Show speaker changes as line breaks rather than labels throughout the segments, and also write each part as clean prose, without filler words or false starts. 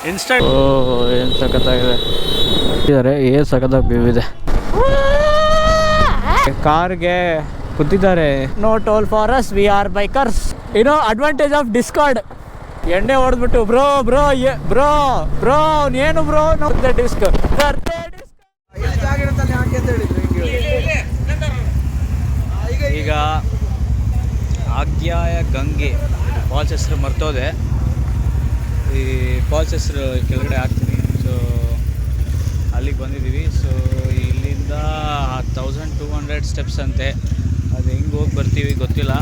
ಏನು ಸಖತ್ತಾಗಿದೆ ಇದ್ದಾರೆ, ಏನು ಸಖತ್ತಾಗಿ ವ್ಯೂ ಇದೆ. ಕಾರ್ಗೆ ಕೂತಿದ್ದಾರೆ. No toll for us, we are bikers. Advantage of discard. ಎಣ್ಣೆ ಹೊಡೆದ್ಬಿಟ್ಟು ಬ್ರೋ ಬ್ರೋ ಬ್ರೋ ಬ್ರೋ ಏನು ಬ್ರೋ ಡಿಸ್ಕ್ ಈಗ ಆಗ್ಯಾಯ ಗಂಗೆ ಫಾಲ್ಸ್ ಹೆಸರು ಮರ್ತೋದೆ. ಈ ಫಾಲ್ಸ್ ಹೆಸರು ಕೆಳಗಡೆ ಹಾಕ್ತೀನಿ. ಸೊ ಅಲ್ಲಿಗೆ ಬಂದಿದ್ದೀವಿ. ಸೊ ಇಲ್ಲಿಂದ 1200 ಸ್ಟೆಪ್ಸ್ ಅಂತೆ. ಅದು ಹೆಂಗೆ ಹೋಗಿ ಬರ್ತೀವಿ ಗೊತ್ತಿಲ್ಲ,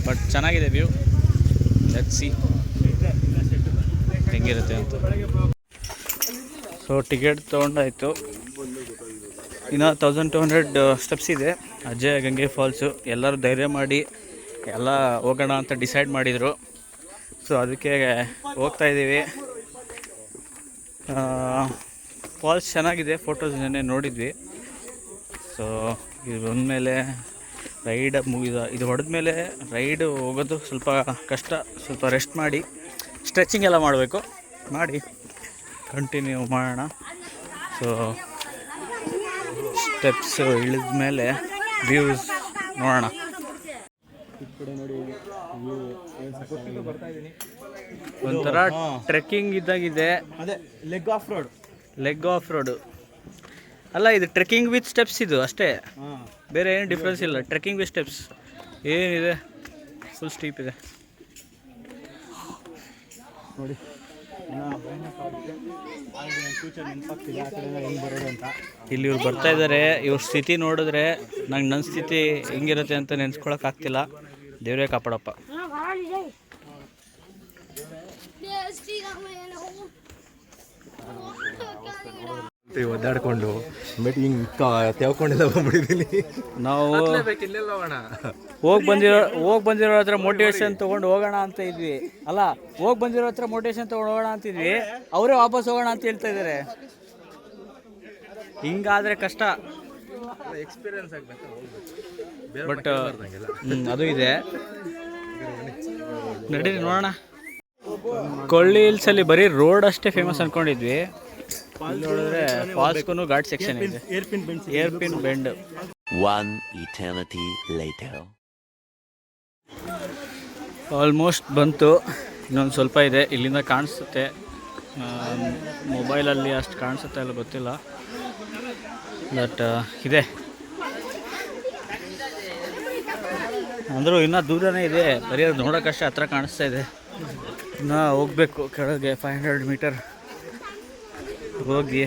ಬಟ್ ಚೆನ್ನಾಗಿದೆ ವ್ಯೂ. ಲೆಟ್ಸ್ ಸಿ ಹೆಂಗಿರುತ್ತೆ ಅಂತ. ಸೊ ಟಿಕೆಟ್ ತೊಗೊಂಡಾಯಿತು. ಇನ್ನು 1200 ಸ್ಟೆಪ್ಸ್ ಇದೆ ಅಜಯ ಗಂಗೆ ಫಾಲ್ಸು. ಎಲ್ಲರೂ ಧೈರ್ಯ ಮಾಡಿ ಎಲ್ಲ ಹೋಗೋಣ ಅಂತ ಡಿಸೈಡ್ ಮಾಡಿದರು. ಸೊ ಅದಕ್ಕೆ ಹೋಗ್ತಾಯಿದ್ದೀವಿ. ಫಾಲ್ಸ್ ಚೆನ್ನಾಗಿದೆ, ಫೋಟೋಸ್ ನೆನ್ನೆ ನೋಡಿದ್ವಿ. ಸೊ ಇದು ಬಂದಮೇಲೆ ರೈಡ್ ಮುಗಿದ, ಇದು ಹೊಡೆದ್ಮೇಲೆ ರೈಡ್ ಹೋಗೋದು ಸ್ವಲ್ಪ ಕಷ್ಟ. ಸ್ವಲ್ಪ ರೆಸ್ಟ್ ಮಾಡಿ ಸ್ಟ್ರೆಚಿಂಗ್ ಎಲ್ಲ ಮಾಡಬೇಕು, ಮಾಡಿ ಕಂಟಿನ್ಯೂ ಮಾಡೋಣ. ಸೊ ಸ್ಟೆಪ್ಸ್ ಇಳಿದ ಮೇಲೆ ವ್ಯೂಸ್ ನೋಡೋಣ. ಒಂಥರ ಟ್ರೆಕ್ಕಿಂಗ್ ಇದ್ದಾಗಿದೆ.
ಅದೇ ಲೆಗ್ ಆಫ್ ರೋಡು
ಅಲ್ಲ, ಇದು ಟ್ರೆಕ್ಕಿಂಗ್ ವಿತ್ ಸ್ಟೆಪ್ಸ್ ಇದು ಅಷ್ಟೇ, ಬೇರೆ ಏನು ಡಿಫ್ರೆನ್ಸ್ ಇಲ್ಲ. ಟ್ರೆಕ್ಕಿಂಗ್ ವಿತ್ ಸ್ಟೆಪ್ಸ್ ಏನಿದೆ, ಫುಲ್ ಸ್ಟೀಪ್ ಇದೆ
ನೋಡಿ.
ಇಲ್ಲಿ ಇವ್ರು ಬರ್ತಾ ಇದ್ದಾರೆ. ಇವ್ರ ಸ್ಥಿತಿ ನೋಡಿದ್ರೆ ನಂಗೆ ನನ್ನ ಸ್ಥಿತಿ ಹೆಂಗಿರುತ್ತೆ ಅಂತ ನೆನೆಸ್ಕೊಳಕ್ಕಾಗ್ತಿಲ್ಲ. ದೇವರೇ ಕಾಪಾಡಪ್ಪ.
ಒದ್ದಾಡ್ಕೊಂಡು ಮೀಟಿಂಗ್ ತೆವ್ಕೊಂಡೆಲ್ಲ ಬಂದ್ಬಿಟ್ಟಿದ್ದೀನಿ.
ನಾವು ಹೋಗಿ ಬಂದಿರೋ ಹತ್ರ ಮೋಟಿವೇಶನ್ ತೊಗೊಂಡು ಹೋಗೋಣ ಅಂತ ಇದ್ವಿ. ಅಲ್ಲ, ಹೋಗಿ ಬಂದಿರೋ ಹತ್ರ ಮೋಟಿವೇಶನ್ ತೊಗೊಂಡು ಹೋಗೋಣ ಅಂತಿದ್ವಿ. ಅವರೇ ವಾಪಸ್ ಹೋಗೋಣ ಅಂತ ಹೇಳ್ತಾ ಇದ್ದಾರೆ. ಹಿಂಗಾದರೆ ಕಷ್ಟ.
ಎಕ್ಸ್ಪೀರಿಯನ್ಸ್ ಆಗಬೇಕು,
ಬಟ್ ಅದು ಇದೆ. ನಡೀರಿ ನೋಡೋಣ. ಕೊಳ್ಳಿ ಹಿಲ್ಸಲ್ಲಿ ಬರೀ ರೋಡ್ ಅಷ್ಟೇ ಫೇಮಸ್ ಅಂದ್ಕೊಂಡಿದ್ವಿ. ಇಲ್ಲಿ ನೋಡಿದ್ರೆ ಫಾಲ್ಸ್ಗೂ ಘಾಟ್ ಸೆಕ್ಷನ್ ಇದೆ. Air pin bend. ಆಲ್ಮೋಸ್ಟ್ ಬಂತು, ಇನ್ನೊಂದು ಸ್ವಲ್ಪ ಇದೆ. ಇಲ್ಲಿಂದ ಕಾಣಿಸುತ್ತೆ, ಮೊಬೈಲಲ್ಲಿ ಅಷ್ಟು ಕಾಣಿಸುತ್ತೆ ಇಲ್ಲ ಗೊತ್ತಿಲ್ಲ, ಬಟ್ ಇದೆ. ಅಂದರೂ ಇನ್ನೂ ದೂರನೇ ಇದೆ, ಬರೀ ಅದು ನೋಡೋಕ್ಕಷ್ಟೇ ಹತ್ರ ಕಾಣಿಸ್ತಾ ಇದೆ. ಇನ್ನೂ ಹೋಗಬೇಕು ಕೆಳಗೆ 500 ಮೀಟರ್ ಹೋಗಿ.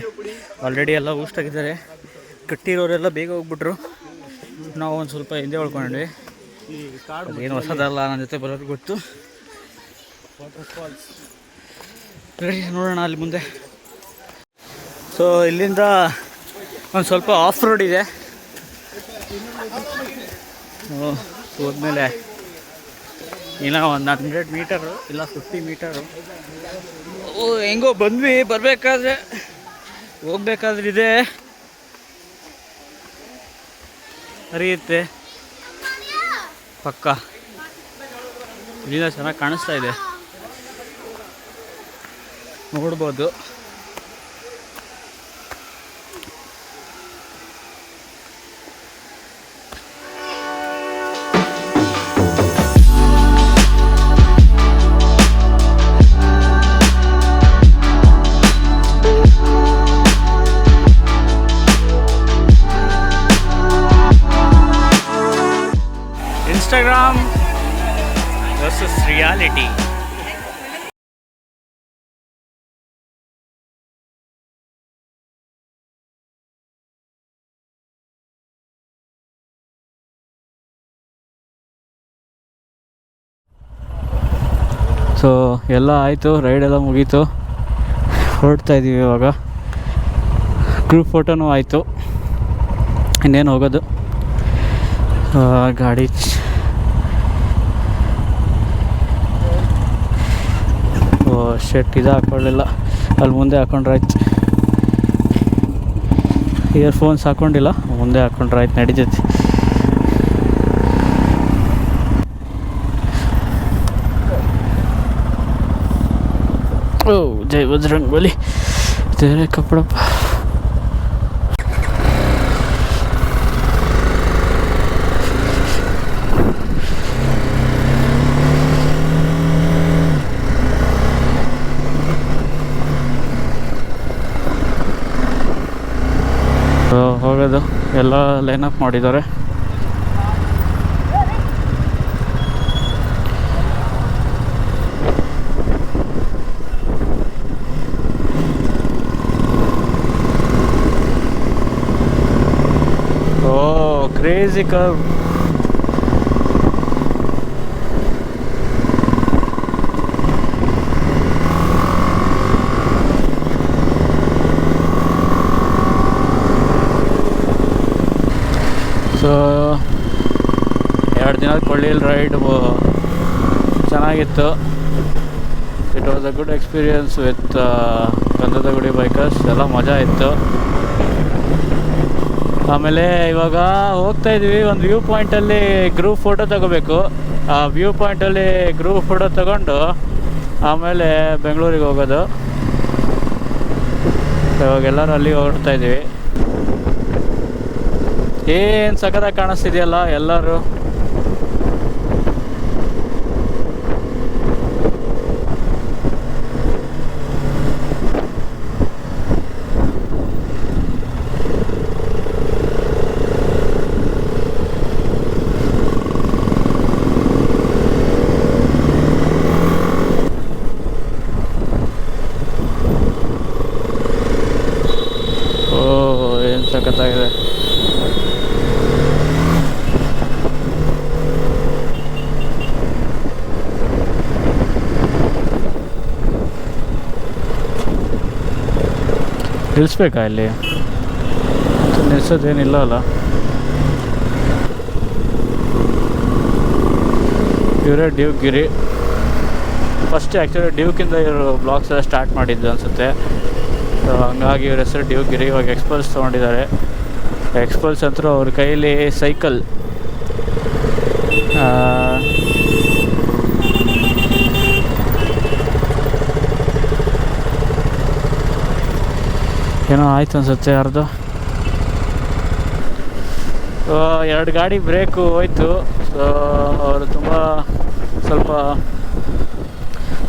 ಆಲ್ರೆಡಿ ಎಲ್ಲ ಊಷ್ಟಾಗಿದ್ದಾರೆ. ಕಟ್ಟಿರೋರೆಲ್ಲ ಬೇಗ ಹೋಗ್ಬಿಟ್ರು. ನಾವು ಒಂದು ಸ್ವಲ್ಪ ಹಿಂದೆ ಉಳ್ಕೊಂಡ್ವಿ. ಏನು ಹೊಸದಲ್ಲ, ನನ್ನ ಜೊತೆ ಬರೋರು ಗೊತ್ತು. ರೆಡಿ, ನೋಡೋಣ ಅಲ್ಲಿ ಮುಂದೆ. ಸೊ ಇಲ್ಲಿಂದ ಒಂದು ಸ್ವಲ್ಪ ಆಫ್ ರೋಡ್ ಇದೆ. ಹೋದ್ಮೇಲೆ ಇನ್ನೂ ಒಂದು 100 ಮೀಟರು ಇಲ್ಲ 50 ಮೀಟರು. ಹೆಂಗೋ ಬಂದ್ವಿ. ಹೋಗ್ಬೇಕಾದ್ರೆ ಇದೆ ಹರಿಯುತ್ತೆ ಪಕ್ಕ. ಇಲ್ಲಿಂದ ಚೆನ್ನಾಗಿ ಕಾಣಿಸ್ತಾ ಇದೆ, ನೋಡ್ಬೋದು. Instagram versus reality. ಸೊ ಎಲ್ಲ ಆಯಿತು, ರೈಡೆಲ್ಲ ಮುಗೀತು, ಹೊರಡ್ತಾ ಇದ್ದೀವಿ ಇವಾಗ. ಗ್ರೂಪ್ ಫೋಟೋನೂ ಆಯಿತು, ಇನ್ನೇನು ಹೋಗೋದು. ಗಾಡಿ ಶರ್ಟ್ ಇದು ಹಾಕ್ಕೊಳ್ಳಿಲ್ಲ, ಅಲ್ಲಿ ಮುಂದೆ ಹಾಕೊಂಡ್ರಾಯ್ತು. ಇಯರ್ಫೋನ್ಸ್ ಹಾಕ್ಕೊಂಡಿಲ್ಲ, ಮುಂದೆ ಹಾಕ್ಕೊಂಡ್ರಾಯ್ತು, ನಡೀತೈತಿ. ಓ ಜೈ ಬಜರಂಗ್ ಬಲಿ ತೇರೆ ಕಪಡಪ್ಪ. ಹೋಗೋದು ಎಲ್ಲ ಲೈನಪ್ ಮಾಡಿದ್ದಾರೆ. ಓ ಕ್ರೇಜಿ ಕರ್ವ್. ಸೊ 2 ದಿನದ ಕೊಳ್ಳಿಲ್ ರೈಡ್ ಚೆನ್ನಾಗಿತ್ತು. It was a good experience with Gandhada Gudi bikers. ಎಲ್ಲ ಮಜಾ ಇತ್ತು. ಆಮೇಲೆ ಇವಾಗ ಹೋಗ್ತಾ ಇದ್ವಿ, ಒಂದು ವ್ಯೂ ಪಾಯಿಂಟಲ್ಲಿ ಗ್ರೂಪ್ ಫೋಟೋ ತಗೋಬೇಕು. ಆ ವ್ಯೂ ಪಾಯಿಂಟಲ್ಲಿ ಗ್ರೂಪ್ ಫೋಟೋ ತಗೊಂಡು ಆಮೇಲೆ ಬೆಂಗಳೂರಿಗೆ ಹೋಗೋದು. ಇವಾಗ ಎಲ್ಲರೂ ಅಲ್ಲಿ ಹೊರಡ್ತಾ ಇದ್ದೀವಿ. ಏನು ಸಖತ್ತಾಗಿ ಕಾಣಿಸ್ತಿದೆಯಲ್ಲ ಎಲ್ಲರೂ. ಓ ಏನು ಸಖತ್ತಾಗಿದೆ. ನಿಲ್ಲಿಸ್ಬೇಕಾ ಇಲ್ಲಿ? ನಿಲ್ಸೋದೇನಿಲ್ಲ ಅಲ್ಲ. ಇವರೇ ಡ್ಯೂಕ್ ಗಿರಿ. ಫಸ್ಟ್ ಆ್ಯಕ್ಚುಲಿ ಡ್ಯೂಕಿಂದ ಇವರು ಬ್ಲಾಗ್ಸ್ ಎಲ್ಲ ಸ್ಟಾರ್ಟ್ ಮಾಡಿದ್ದು ಅನಿಸುತ್ತೆ. ಸೊ ಹಂಗಾಗಿ ಇವ್ರ ಹೆಸರು ಡ್ಯೂಕ್ ಗಿರಿ. ಇವಾಗ ಎಕ್ಸ್ಪಲ್ಸ್ ತೊಗೊಂಡಿದ್ದಾರೆ. ಎಕ್ಸ್ಪಲ್ಸ್ ಅಂತೂ ಅವ್ರ ಕೈಲಿ ಸೈಕಲ್ ಏನೋ ಆಯ್ತು ಅನಿಸುತ್ತೆ ಯಾರ್ದು. 2 ಗಾಡಿ ಬ್ರೇಕು ಹೋಯ್ತು. ಸೊ ಅವರು ತುಂಬ ಸ್ವಲ್ಪ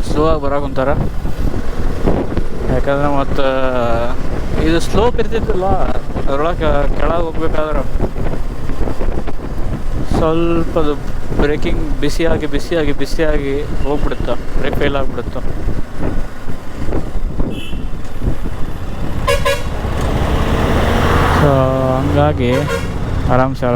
ಸ್ಲೋ ಆಗಿ ಬರೋಕುಂತಾರೆ. ಯಾಕಂದರೆ ಮತ್ತು ಇದು ಸ್ಲೋಪ್ ಇರ್ತಿತ್ತಲ್ಲ, ಅದರೊಳಗೆ ಕೆಳಗೆ ಹೋಗ್ಬೇಕಾದ್ರೆ ಸ್ವಲ್ಪ ಅದು ಬ್ರೇಕಿಂಗ್ ಬಿಸಿಯಾಗಿ ಹೋಗ್ಬಿಡುತ್ತೆ. ಬ್ರೇಕ್ ಫೇಲ್ ಆಗಿಬಿಡುತ್ತೆ. ಸೊ ಹಂಗಾಗಿ ಆರಾಮ್ಸೆ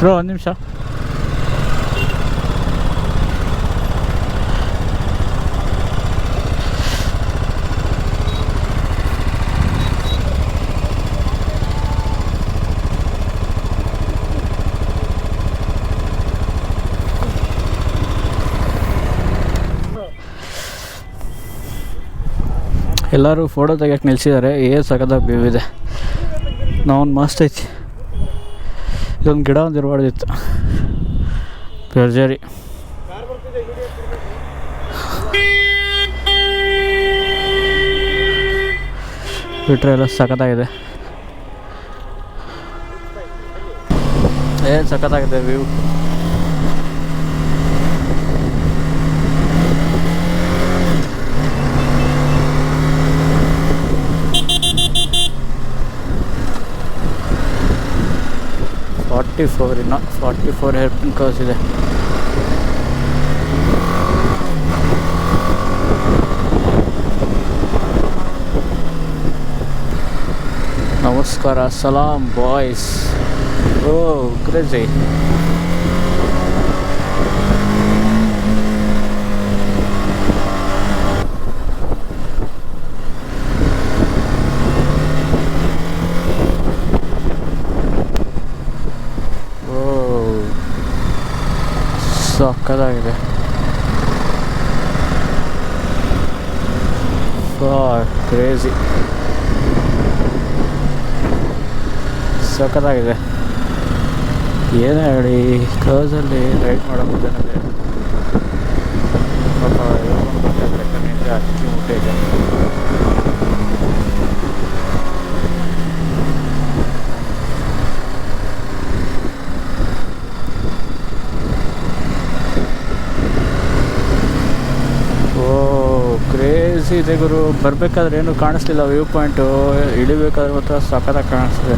ಬ್ರೋ, 1 ನಿಮಿಷ. ಎಲ್ಲರೂ ಫೋಟೋ ತೆಗಿಯೋಕೆ ನಿಲ್ಸಿದ್ದಾರೆ. ಸಖತ್ತಾಗಿ ವ್ಯೂ ಇದೆ. ನಾವೊಂದು ಮಸ್ತ್ ಐತಿ. ಇದೊಂದು ಗಿಡ ಒಂದು ಇರಬಾರ್ದಿತ್ತು. ಭರ್ಜರಿ. ಬಿಟ್ರೆ ಎಲ್ಲ ಸಖತ್ತಾಗಿದೆ. ಸಖತ್ತಾಗಿದೆ ವ್ಯೂ. ಇನ್ನು 44 ಹೇರ್ಪಿನ್ ಕರ್ವ್ಸ್ ಇದೆ. ನಮಸ್ಕಾರ, ಸಲಾಂ ಬಾಯ್ಸ್. ಓ ಕ್ರೇಜಿ. ಸಕ್ಕತ್ತಾಗಿದೆ. ಕ್ರೇಜಿ, ಸಕ್ಕತ್ತಾಗಿದೆ. ಏನೇ ಹೇಳಿ ಕ್ಲೋಸಲ್ಲಿ ರೈಡ್ ಮಾಡೋಕ್ಕೆ ಪಾಪ ಹೇಳ್ಕೊಂಡು ಬರ್ತಾಯಿದ್ರೆ ಕಣ್ಣಿಂದ ಅಕ್ಕಿ ಮುಟ್ಟೆ ಇದೆ. ಕ್ರೇಜಿ ಇದೆ ಗುರು. ಬರಬೇಕಾದ್ರೆ ಏನೂ ಕಾಣಿಸ್ಲಿಲ್ಲ ವ್ಯೂ ಪಾಯಿಂಟು, ಇಳಿಬೇಕಾದ್ರೆ ಮಾತ್ರ ಸಖತ್ತಾಗಿ ಕಾಣಿಸ್ತಿದೆ.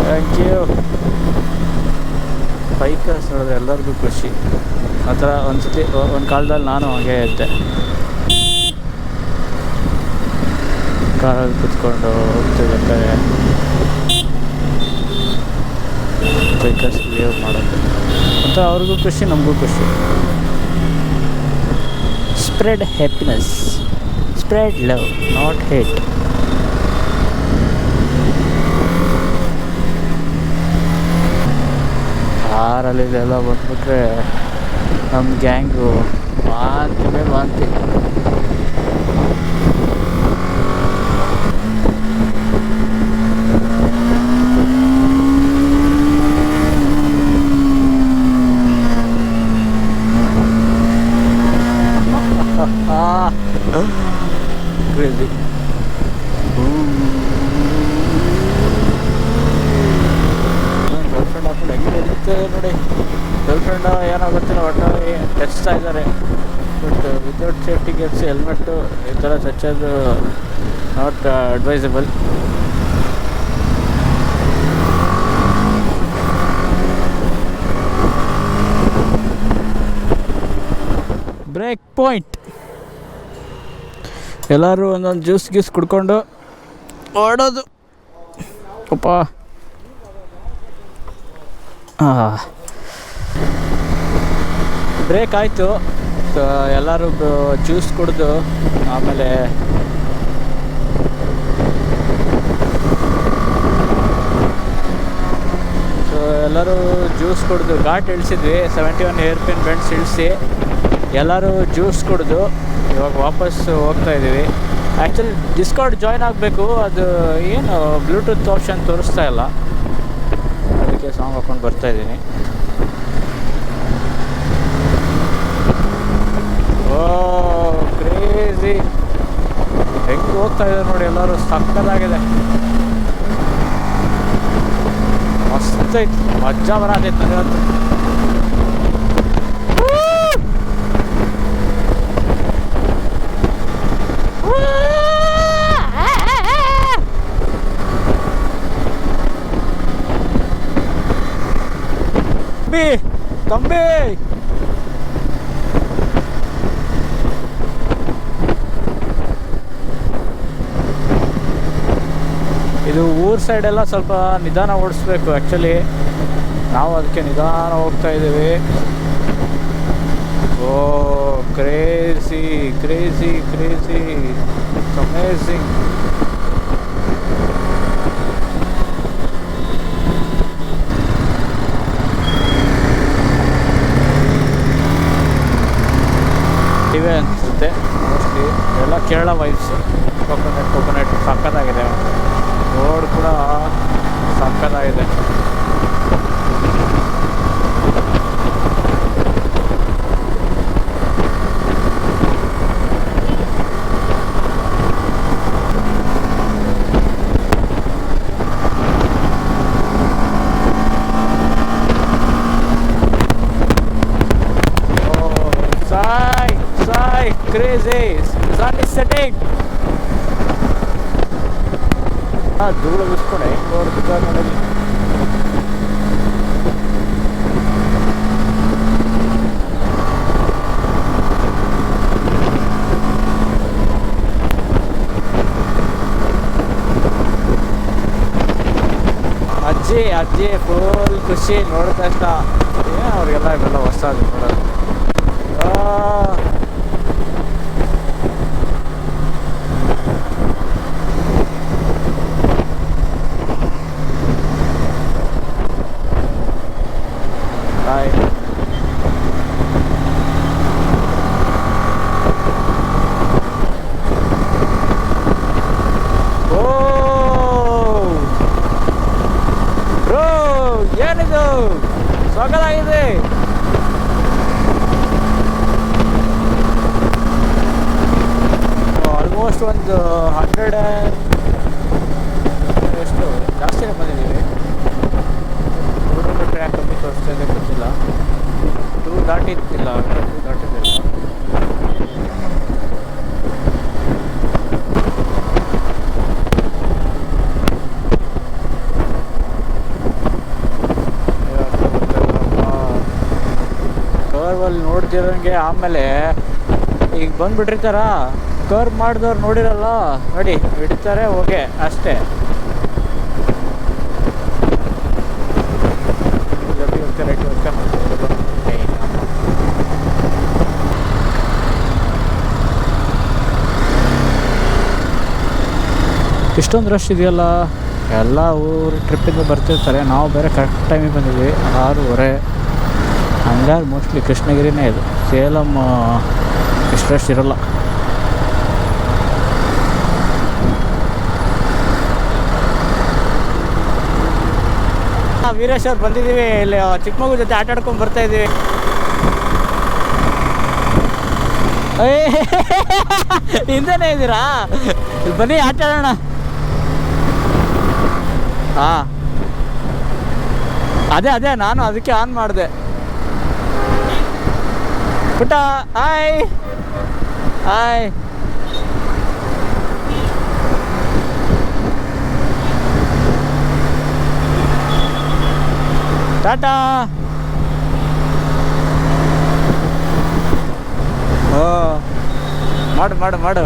Thank you. ಬೈಕರ್ಸ್ ನೋಡಿದ್ರೆ ಎಲ್ಲರಿಗೂ ಖುಷಿ. ಆ ಥರ ಒಂದು ಕಾಲದಲ್ಲಿ ನಾನು ಹಾಗೆ ಇದ್ದೆ, ಕಾರಲ್ಲಿ ಕುತ್ಕೊಂಡು ಹೋಗ್ತಿರ್ಬೇಕಾದ್ರೆ ಬೈಕರ್ಸ್ ಬಿಹೇವ್ ಮಾಡೋದು ಅಂತ ಅವ್ರಿಗೂ ಖುಷಿ, ನಮಗೂ ಖುಷಿ. Spread happiness, spread love, not hate. ಕಾರಲ್ಲಿ ಇದೆಲ್ಲ ಬಂದ್ಬಿಟ್ರೆ ನಮ್ಮ ಗ್ಯಾಂಗು ವಾಂತಿ ಮೇಲೆ ವಾಂತಿ. Crazy. ಗರ್ಲ್ಫ್ರೆಂಡ್ ಹಾಕೊಂಡು ಹೆಂಗೆ ಇರುತ್ತೆ ನೋಡಿ. ಗರ್ಲ್ಫ್ರೆಂಡ್ ಏನೋ ಗೊತ್ತಿಲ್ಲ, ಒಟ್ಟಾಗಿ ಟಚ್ತಾ ಇದ್ದಾರೆ. But without safety gears, helmet ಈ ಥರ ಟಚ್ಚೋದು ನಾಟ್ ಅಡ್ವೈಸಬಲ್. Break point. ಎಲ್ಲರೂ ಒಂದೊಂದು ಜ್ಯೂಸ್ ಕುಡ್ಕೊಂಡು ಓಡೋದು. ಅಪ್ಪ ಬ್ರೇಕ್ ಆಯಿತು. ಎಲ್ಲರೂ ಜ್ಯೂಸ್ ಕುಡಿದು ಆಮೇಲೆ ಎಲ್ಲರೂ ಜ್ಯೂಸ್ ಕುಡಿದು ಘಾಟ್ ಇಳಿಸಿದ್ವಿ. 71 ಹೇರ್ ಪಿನ್ ಬೆಂಡ್ಸ್ ಇಳಿಸಿ ಎಲ್ಲರೂ ಜ್ಯೂಸ್ ಕುಡಿದು ಇವಾಗ ವಾಪಸ್ ಹೋಗ್ತಾಯಿದ್ದೀವಿ. ಆ್ಯಕ್ಚುಲಿ ಡಿಸ್ಕೌಂಟ್ ಜಾಯ್ನ್ ಆಗಬೇಕು, ಅದು ಏನು ಬ್ಲೂಟೂತ್ ಆಪ್ಷನ್ ತೋರಿಸ್ತಾ ಇಲ್ಲ, ಅದಕ್ಕೆ ಸಾಂಗ್ ಹಾಕ್ಕೊಂಡು ಬರ್ತಾಯಿದ್ದೀನಿ. ಓ ಕ್ರೇಜಿ, ಹೆಂಗೆ ಹೋಗ್ತಾಯಿದ್ದಾರೆ ನೋಡಿ ಎಲ್ಲರೂ. ಸಕ್ಕತ್ತಾಗಿದೆ, ಮಸ್ತ್ ಐತಿ, ಮಜಾ ಬರತೈತೆ ನನಗಂತೂ. ತಂಬಿ ಇದು ಊರ ಸೈಡೆಲ್ಲ ಸ್ವಲ್ಪ ನಿಧಾನ ಓಡಿಸ್ಬೇಕು. ಆ್ಯಕ್ಚುಲಿ ನಾವು ಅದಕ್ಕೆ ನಿಧಾನ ಹೋಗ್ತಾ ಇದ್ದೀವಿ. ಓ ಕ್ರೇಜಿ ಕ್ರೇಜಿ ಕ್ರೇಜಿ, ಅಮೇಜಿಂಗ್. ಇವೆ ಅನಿಸುತ್ತೆ ಮೋಸ್ಟ್ಲಿ ಎಲ್ಲ ಕೇರಳ ವೈಬ್ಸ್. ಕೋಕೋನಟ್ ಸಕ್ಕತ್ತಾಗಿದೆ, ರೋಡ್ ಕೂಡ ಸಕ್ಕತ್ತಾಗಿದೆ. Crazy, the sun is setting. ಧೂಳು ಬಿಸ್ಕೊಂಡೆ ನೋಡ್ತಿದ್ದ ನೋಡಿ. ಅಜ್ಜಿ ಫುಲ್ ಖುಷಿ ನೋಡಿದ ತಕ್ಷಣ. ಅವ್ರಿಗೆಲ್ಲ ಇವೆಲ್ಲ ಹೊಸದು ನೋಡೋದು. ಆಲ್ಮೋಸ್ಟ್ ಒಂದು 100 ಎಷ್ಟು ಜಾಸ್ತಿನೇ ಬಂದಿದ್ದೀವಿ. 200 ಟ್ರ್ಯಾಕ್ ಕಮ್ಮಿ ತೋರಿಸ್ತಾ ಇದೆ, ಗೊತ್ತಿಲ್ಲ. 2 ದಾಟಿದ್ದಿಲ್ಲ, 2 ದಾಟಿದ್ದಿಲ್ಲ. ಕರ್ವಲ್ಲಿ ನೋಡ್ತಿರೋಂಗೆ ಆಮೇಲೆ ಈಗ ಬಂದುಬಿಟ್ಟಿರ್ತಾರ, ಕರ್ವ್ ಮಾಡಿದವ್ರು ನೋಡಿರಲ್ಲ, ನೋಡಿ ಹಿಡಿತಾರೆ, ಓಕೆ ಅಷ್ಟೇ. ಇಷ್ಟೊಂದು ರಶ್ ಇದೆಯಲ್ಲ, ಎಲ್ಲ ಊರು ಟ್ರಿಪ್ಪಿಂದ ಬರ್ತಿರ್ತಾರೆ. ನಾವು ಬೇರೆ ಕರೆಕ್ಟ್ ಟೈಮಿಗೆ ಬಂದಿದ್ವಿ, 6:30. ಹಂಗಾಗಿ ಮೋಸ್ಟ್ಲಿ ಕೃಷ್ಣಗಿರಿನೇ ಇದು. ಸೇಲಂ ಇಷ್ಟು ರಶ್ ಇರೋಲ್ಲ. ವೀರೇಶ್ ಅವ್ರು ಬಂದಿದ್ದೀವಿ, ಇಲ್ಲಿ ಚಿಕ್ಕ ಮಗು ಜೊತೆ ಆಟ ಆಡ್ಕೊಂಡು ಬರ್ತಾ ಇದ್ದೀವಿ. ಹಿಂದೆನೇ ಇದ್ದೀರಾ? ಬನ್ನಿ ಆಟ ಆಡೋಣ. ಹಾಂ, ಅದೇ ನಾನು ಅದಕ್ಕೆ ಆನ್ ಮಾಡಿದೆ. ಪುಟ್ಟ ಹಾಯ್ ಹಾಯ್. ಟಾಟಾ. ಓ ಮಾಡು.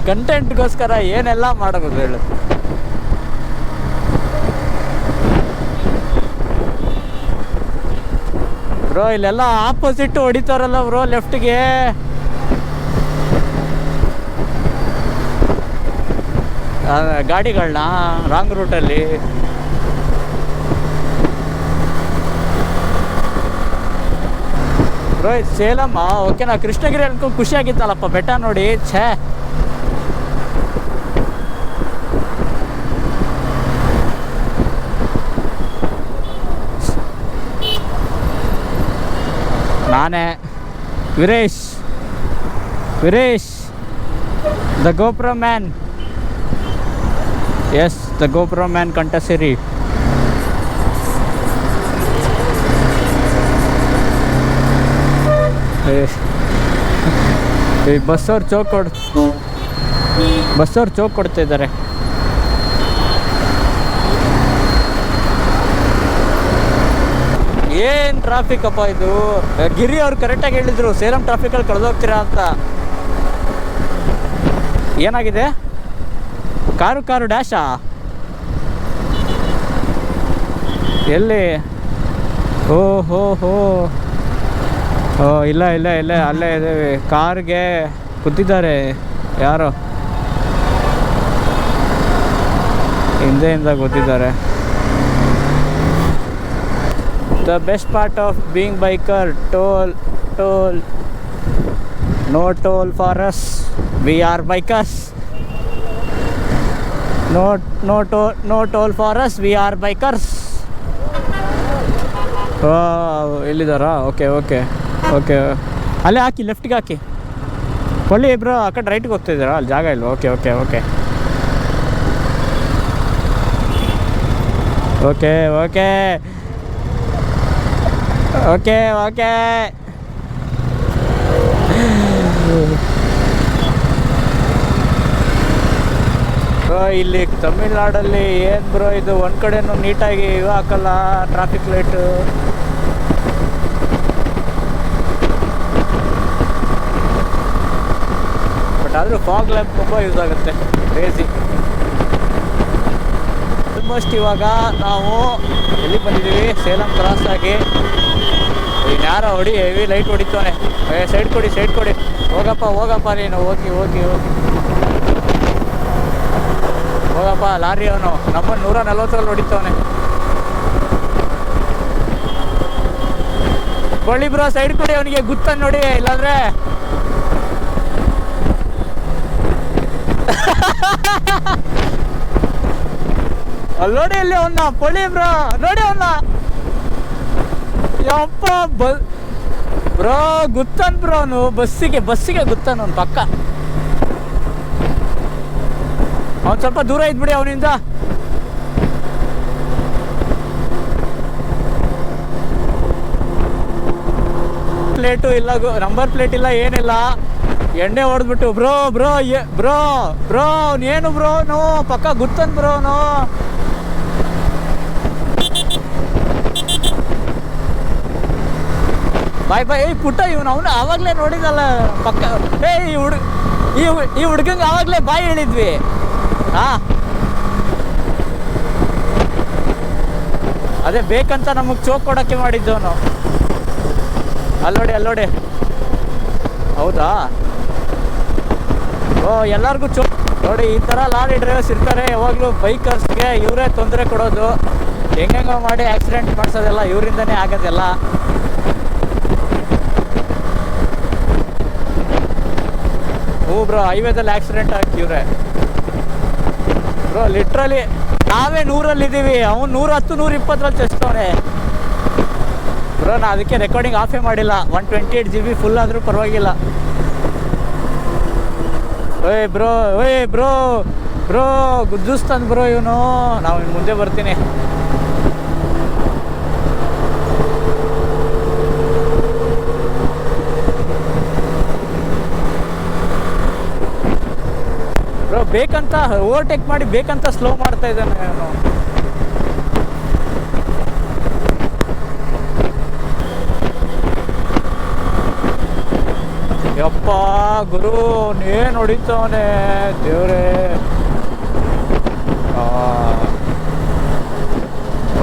ಕಂಟೆಂಟ್ಗೋಸ್ಕರ ಏನೆಲ್ಲ ಮಾಡಬಹುದು ಹೇಳು. ಬ್ರೋ ಇಲ್ಲೆಲ್ಲ ಆಪೋಸಿಟ್ ಹೊಡಿತಾರಲ್ಲ ಬ್ರೋ, ಲೆಫ್ಟ್ಗೆ. ಗಾಡಿಗಳನ್ನ ರಾಂಗ್ ರೂಟಲ್ಲಿ. ಬ್ರೋ ಇದು ಸೇಲಮ್ಮ, ಓಕೆನಾ? ಕೃಷ್ಣಗಿರಿ ಅನ್ಕೊಂಡು ಖುಷಿ ಆಗಿತ್ತಲ್ಲಪ್ಪ ಬೆಟ್ಟ ನೋಡಿ. ಛೇ, ನಾನೇ Veeresh, the GoPro man. Yes, the GoPro man Kanthasiri. ಈ ಬಸ್ಸವ್ರು ಚೋಕ್ ಕೊಡ್ತಾ ಇದ್ದಾರೆ. ಏನು ಟ್ರಾಫಿಕ್ ಅಪ್ಪ ಇದು. ಗಿರಿ ಅವ್ರು ಕರೆಕ್ಟಾಗಿ ಹೇಳಿದ್ರು, ಸೇಲಂ ಟ್ರಾಫಿಕಲ್ಲಿ ಕಳೆದೋಗ್ತೀರಾ ಅಂತ. ಏನಾಗಿದೆ? ಕಾರು ಡ್ಯಾಶಾ? ಎಲ್ಲಿ? ಓ ಇಲ್ಲ ಅಲ್ಲೇ ಇದ್ದೇವೆ. ಕಾರ್ಗೆ ಕೂತಿದ್ದಾರೆ ಯಾರೋ, ಹಿಂದೆಯಿಂದ ಕೂತಿದ್ದಾರೆ. The best part of being biker, toll. No toll for us, we are bikers. No toll for us, we are bikers. ಎಲ್ಲಿದ್ದಾರಾ? ಓಕೆ ಅಲ್ಲೇ ಹಾಕಿ, ಲೆಫ್ಟ್ಗೆ ಹಾಕಿ. ಕೊಳ್ಳಿ ಇಬ್ರು ಆ ಕಡೆ ರೈಟ್ಗೆ ಹೋಗ್ತಿದ್ದೀರಾ? ಅಲ್ಲಿ ಜಾಗ ಇಲ್ವಾ? ಓಕೆ. ಇಲ್ಲಿ ತಮಿಳ್ನಾಡಲ್ಲಿ ಏನು ಬ್ರೋ ಇದು, ಒಂದು ಕಡೆನೂ ನೀಟಾಗಿ ಹಾಕಲ್ಲ ಟ್ರಾಫಿಕ್ ಲೈಟು. ಬಟ್ ಆದರೂ ಫಾಗ್ ಲ್ಯಾಂಪ್ ತುಂಬ ಯೂಸ್ ಆಗುತ್ತೆ. ಕ್ರೇಜಿ. ಆಲ್ಮೋಸ್ಟ್ ಇವಾಗ ನಾವು ಎಲ್ಲಿಗೆ ಬಂದಿದ್ದೀವಿ? ಸೇಲಂ ಕ್ರಾಸ್ ಆಗಿ. ಇನ್ಯಾರೋ ಹೆವಿ ಲೈಟ್ ಹೊಡಿತಾನೆ. ಸೈಡ್ ಕೊಡಿ. ಹೋಗಪ್ಪ ನೀನು, ಹೋಗಿ ಹೋಗಪ್ಪ. ಲಾರಿ ಅವನು ನಮ್ಮನ್ನು 140 ಹೊಡಿತಾವನೆ. ಕೊಳ್ಳಿ ಬ್ರೋ ಸೈಡ್ ಕೊಡಿ, ಅವನಿಗೆ ಗುತ್ತ ನೋಡಿ, ಇಲ್ಲಾಂದ್ರೆ ಅಲ್ಲಿ ನೋಡಿ, ಇಲ್ಲಿ ಅವನ್ನ ಕೊಳ್ಳಿ ಬ್ರೋ ನೋಡಿ ಅವನ್ನ. ಯಪ್ಪ ಬ್ರೋ ಗೊತ್ತನ್ ಬ್ರೋ ಅವನು ಬಸ್ಸಿಗೆ ಗೊತ್ತಾನ ಅವ್ನು ಪಕ್ಕ. ಅವ್ನು ಸ್ವಲ್ಪ ದೂರ ಇದ್ಬಿಡಿ ಅವನಿಂದ. ಪ್ಲೇಟು ಇಲ್ಲ, ನಂಬರ್ ಪ್ಲೇಟ್ ಇಲ್ಲ, ಏನಿಲ್ಲ. ಎಣ್ಣೆ ಹೊಡೆದ್ಬಿಟ್ಟು ಬ್ರೋ ಬ್ರೋ ಬ್ರೋ ಬ್ರೋ ಅವನೇನು ಬ್ರೋ ಅವನು ಪಕ್ಕ ಗೊತ್ತನ್ ಬ್ರೋ ಅವನು. ಬಾಯ್ ಬಾಯ್. ಏಯ್ ಪುಟ್ಟ ಇವನು ಅವನು ಆವಾಗಲೇ ನೋಡಿದಲ್ಲ ಪಕ್ಕ. ಈ ಹುಡ್ಗಂಗೆ ಆವಾಗಲೇ ಬಾಯ್ ಹೇಳಿದ್ವಿ. ಅದೇ ಬೇಕಂತ ನಮಗೆ ಚೋಕ್ ಕೊಡೋಕ್ಕೆ ಮಾಡಿದ್ದವನು. ಅಲ್ಲೋಡಿ. ಹೌದಾ? ಓ ಎಲ್ಲರಿಗೂ ನೋಡಿ, ಈ ಥರ ಲಾರಿ ಡ್ರೈವರ್ಸ್ ಇರ್ತಾರೆ ಯಾವಾಗಲೂ. ಬೈಕರ್ಸ್ಗೆ ಇವರೇ ತೊಂದರೆ ಕೊಡೋದು, ಹೆಂಗೆಂಗೋ ಮಾಡಿ ಆಕ್ಸಿಡೆಂಟ್ ಮಾಡಿಸೋದೆಲ್ಲ ಇವರಿಂದನೇ ಆಗೋದೆಲ್ಲ. ಬ್ರೋ ಹೈವೇದಲ್ಲಿ ಆಕ್ಸಿಡೆಂಟ್ ಆಗ್ತಿವ್ರೆ ಬ್ರೋ. ಲಿಟ್ರಲಿ ನಾವೇ 100ರಲ್ಲಿದ್ದೀವಿ, ಅವ್ನು 110 120ರಲ್ಲಿ ಚಸ್ತವನೆ ಬ್ರೋ. ನಾ ಅದಕ್ಕೆ ರೆಕಾರ್ಡಿಂಗ್ ಆಫೇ ಮಾಡಿಲ್ಲ. 128 GB ಫುಲ್ ಆದರೂ ಪರವಾಗಿಲ್ಲ. ಓಯ್ ಬ್ರೋ ಗುಜ್ಜಿಸ್ತಾನೆ ಬ್ರೋ ಇವನು. ನಾವು ಇನ್ನು ಮುಂದೆ ಬರ್ತೀನಿ. ಬ್ರೋ ಬೇಕಂತ ಓವರ್ಟೇಕ್ ಮಾಡಿ ಬೇಕಂತ ಸ್ಲೋ ಮಾಡ್ತಾ ಇದ್ದಾನೆ ಅವನು. ಯಪ್ಪ ಗುರು ಏನ್ ಹೊಡಿತವನೆ ದೇವ್ರೇ.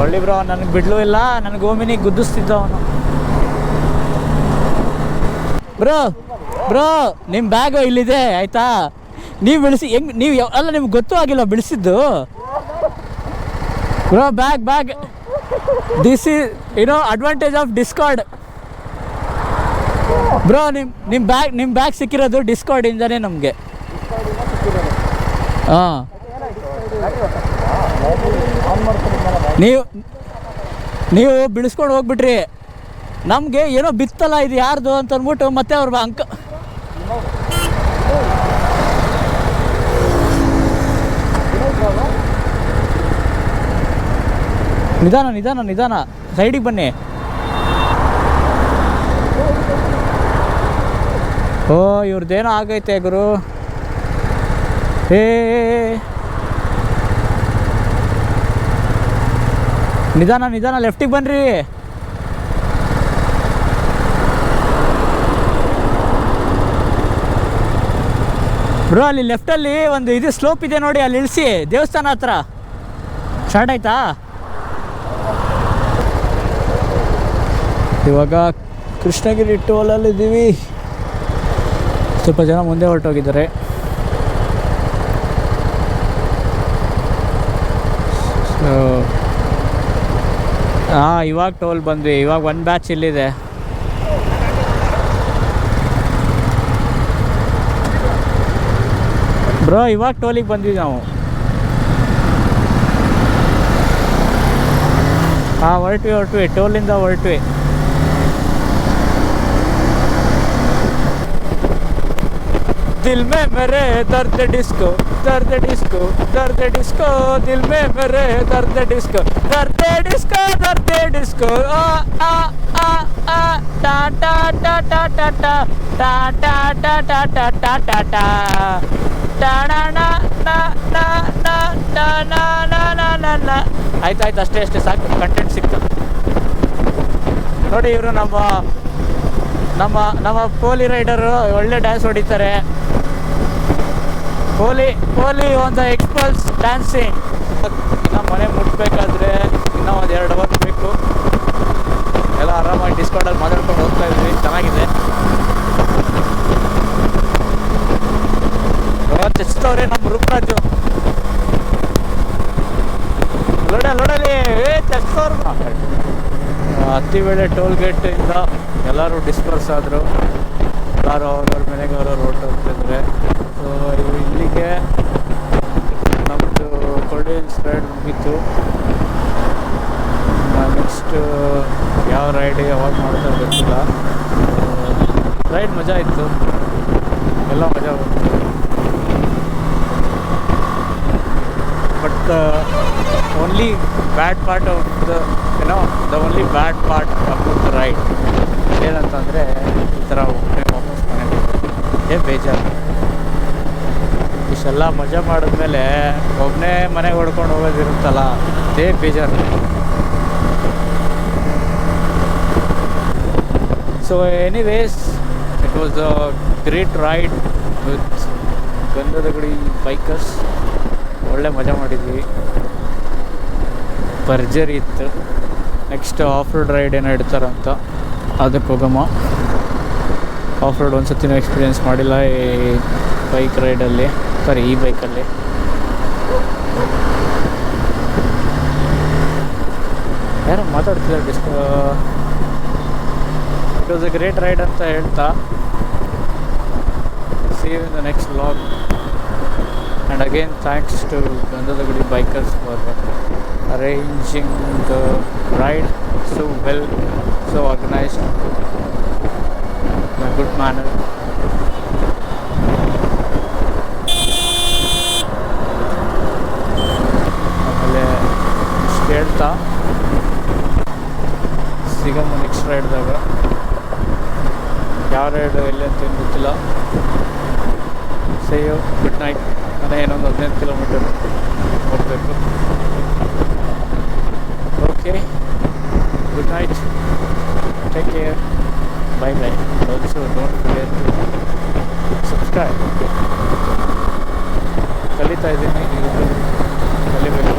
ಒಳ್ಳೆ ಬ್ರೋ, ನನಗೆ ಬಿಡ್ಲೂ ಇಲ್ಲ. ನನಗೆ ಓಮಿನಿಗೆ ಗುದ್ದಿಸ್ತಿದ್ದ ಅವನು. ಬ್ರೋ ನಿಮ್ಮ ಬ್ಯಾಗು ಇಲ್ಲಿದೆ ಆಯ್ತಾ? ನೀವು ಬಿಡಿಸಿ ಹೆಂಗೆ ನೀವು ಅಲ್ಲ, ನಿಮ್ಗೆ ಗೊತ್ತೂ ಆಗಿಲ್ಲ ಬಿಡಿಸಿದ್ದು bro. Bag this is advantage of Discord bro. ನಿಮ್ಮ ಬ್ಯಾಗ್ ಸಿಕ್ಕಿರೋದು ಡಿಸ್ಕಾರ್ಡಿಂದನೇ ನಮಗೆ. ಹಾಂ, ನೀವು ಬಿಡಿಸ್ಕೊಂಡು ಹೋಗ್ಬಿಟ್ರಿ. ನಮಗೆ ಏನೋ ಬಿತ್ತಲ್ಲ ಇದು ಯಾರ್ದು ಅಂತ ಅಂದ್ಬಿಟ್ಟು ಮತ್ತೆ ಅವ್ರ ನಿಧಾನ ಸೈಡಿಗೆ ಬನ್ನಿ. ಓ ಇವ್ರದ್ದೇನೋ ಆಗೈತೆ ಗುರು. ನಿಧಾನ ಲೆಫ್ಟಿಗೆ ಬನ್ನಿರಿ. ಬ್ರೋ ಅಲ್ಲಿ ಲೆಫ್ಟಲ್ಲಿ ಒಂದು ಇದು ಸ್ಲೋಪ್ ಇದೆ ನೋಡಿ, ಅಲ್ಲಿ ಇಳಿಸಿ. ದೇವಸ್ಥಾನ ಹತ್ರ ಸ್ಟಾರ್ಟ್ ಆಯ್ತಾ? ಇವಾಗ ಕೃಷ್ಣಗಿರಿ ಟೋಲಲ್ಲಿದ್ದೀವಿ. ಸ್ವಲ್ಪ ಜನ ಮುಂದೆ ಹೊರಟೋಗಿದ್ದಾರೆ. ಇವಾಗ ಟೋಲ್ ಬಂದ್ವಿ. ಇವಾಗ ಒಂದು ಬ್ಯಾಚ್ ಇಲ್ಲಿದೆ. ಬ್ರೋ ಇವಾಗ ಟೋಲಿಗೆ ಬಂದ್ವಿ ನಾವು. ಹೊರಟ್ವಿ ಟೋಲಿಂದ ಹೊರಟ್ವಿ. दिल में मेरे दर्द डिस्को दिल में मेरे दर्द डिस्को आ आ आ आ टा टा टा टा टा टा टा टा टा टा टा टा टा टा टा ना ना ना ना ना ना ना ना ना ना. ಆಯ್ತು ಅಷ್ಟೇ ಸಾಕು, ಕಂಟೆಂಟ್ ಸಿಕ್ತು ನೋಡಿ. ಇವರು ನಮ್ಮ ಕೋಲಿ ರೈಡರು ಒಳ್ಳೆ ಡ್ಯಾನ್ಸ್ ಹೊಡಿತಾರೆ. ಕೋಲಿ ಒಂದು ಎಕ್ಸ್ಪಲ್ಸ್ ಡ್ಯಾನ್ಸಿಂಗ್. ಇನ್ನು ಮನೆ ಮುಟ್ಬೇಕಾದ್ರೆ ಇನ್ನೂ ಒಂದು 2 ಅವರ್ ಬೇಕು. ಎಲ್ಲ ಆರಾಮಾಗಿ ಡಿಸ್ಕೌಂಟಲ್ಲಿ ಮಾತಾಡ್ಕೊಂಡು ಹೋಗ್ತಾ ಇದ್ವಿ. ಚೆನ್ನಾಗಿದೆ. ತೆಚ್ತವ್ರೆ ನಮ್ಮ ರೂಪರಾಜು. ಲೋಡಲಿ ತೆಚ್ತವ್ರು. ಹತ್ತಿಬೇಳೆ ಟೋಲ್ ಗೇಟಿಂದ ಎಲ್ಲರೂ ಡಿಸ್ಪರ್ಸ್ ಆದರು. ಎಲ್ಲರೂ ಅವ್ರವ್ರ ಮನೆಗೆ ಅವ್ರವ್ರು ಹೊರಟೋಗ್ತಿದ್ರೆ. ಸೊ ಇಲ್ಲಿಗೆ ನಮ್ಮದು ಕೊಳ್ಳಿ ಹಿಲ್ಸ್ ರೈಡ್ ಮುಗೀತು. ನೆಕ್ಸ್ಟ್ ಯಾವ ರೈಡ್ ಯಾವಾಗ ಮಾಡ್ತಾ ಗೊತ್ತಿಲ್ಲ. ರೈಡ್ ಮಜಾ ಇತ್ತು, ಎಲ್ಲ ಮಜಾ ಬಂತು. But the only bad part of the only bad part of the ride ಏನಂತಂದರೆ ಈ ಥರ ಒಬ್ಬನೇ ವಾಪಸ್ ಮನೆಗೆ ಹೋಗೋದೇ ಬೇಜಾರು. ಇಷ್ಟೆಲ್ಲ ಮಜಾ ಮಾಡಿದ್ಮೇಲೆ ಒಬ್ಬನೇ ಮನೆಗೆ ಹೊಡ್ಕೊಂಡು ಹೋಗೋದಿರುತ್ತಲ್ಲ, ಅದೇ ಬೇಜಾರು. So anyways, it was a great ride with Gandhada Gudi bikers. ಒಳ್ಳೆ ಮಜಾ ಮಾಡಿದ್ವಿ, ಭರ್ಜರಿ ಇತ್ತು. ನೆಕ್ಸ್ಟ್ ಆಫ್ ರೋಡ್ ರೈಡ್ ಏನೋ ಇಡ್ತಾರಂತ, ಅದಕ್ಕೆ ಹೋಗಮ್ಮ. ಆಫ್ ರೋಡ್ ಒಂದು ಸತಿನೂ ಎಕ್ಸ್ಪೀರಿಯೆನ್ಸ್ ಮಾಡಿಲ್ಲ ಈ ಬೈಕ್ ರೈಡಲ್ಲಿ, ಸಾರಿ ಈ ಬೈಕಲ್ಲಿ. ಯಾರೋ ಮಾತಾಡ್ತಿದ್ದಾರೆ it was a great ride ಅಂತ ಹೇಳ್ತಾ, see you in the next vlog. And again, thanks to Gandhadagudi bikers for arranging the ride so well, so organized, in a good manner. ಆಮೇಲೆ ಇಷ್ಟು ಹೇಳ್ತಾ ಸಿಗಮ್ಮ ನೆಕ್ಸ್ಟ್ ರೈಡ್ದಾಗ. ಯಾವ ರೈಡ್ ಎಲ್ಲಿ ಅಂತ ಏನು ಗೊತ್ತಿಲ್ಲ. See you, good night. ಮನೆ ಇನ್ನೊಂದು 15 ಕಿಲೋಮೀಟರ್ ಹೋಗಬೇಕು. Okay, good night, take care, bye bye. Also don't forget to subscribe. ಕಲಿತಾ ಇದ್ದೀನಿ, ಕಲಿಬೇಕು,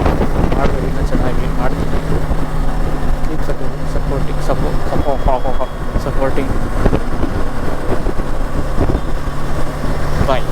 ಮಾಡಬೇಕು, ಇನ್ನೂ ಚೆನ್ನಾಗಿ ಮಾಡ್ತೀನಿ. Keep supporting. Bye.